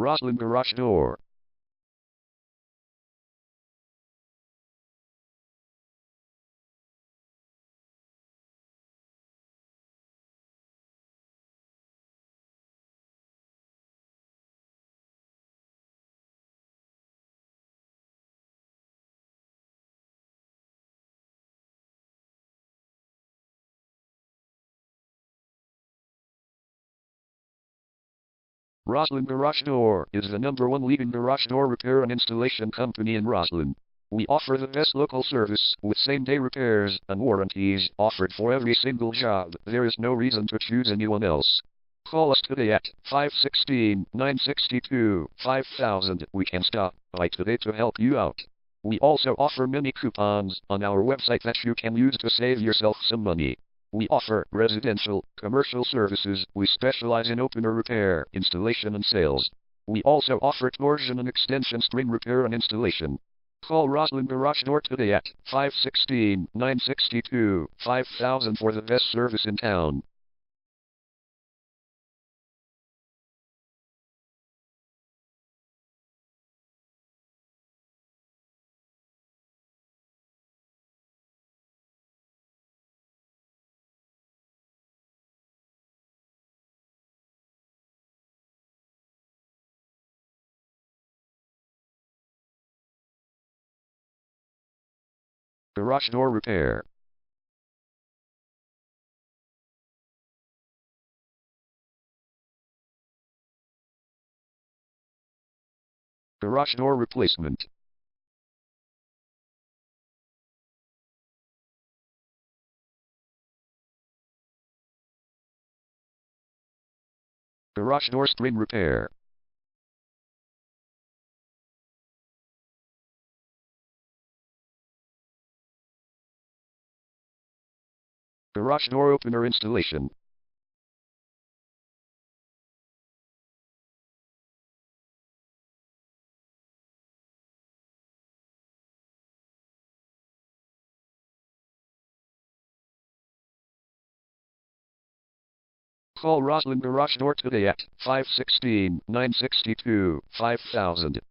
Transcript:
Roslyn garage door. Roslyn Garage Door is the #1 leading garage door repair and installation company in Roslyn. We offer the best local service with same-day repairs and warranties offered for every single job. There is no reason to choose anyone else. Call us today at 516-962-5000. We can stop by today to help you out. We also offer many coupons on our website that you can use to save yourself some money. We offer residential, commercial services. We specialize in opener repair, installation and sales. We also offer torsion and extension string repair and installation. Call Roslyn Garage Door today at 516-962-5000 for the best service in town. Garage door repair. Garage door replacement. Garage door string repair. Garage door opener installation. Call Roslyn Garage Door today at 516-962-5000.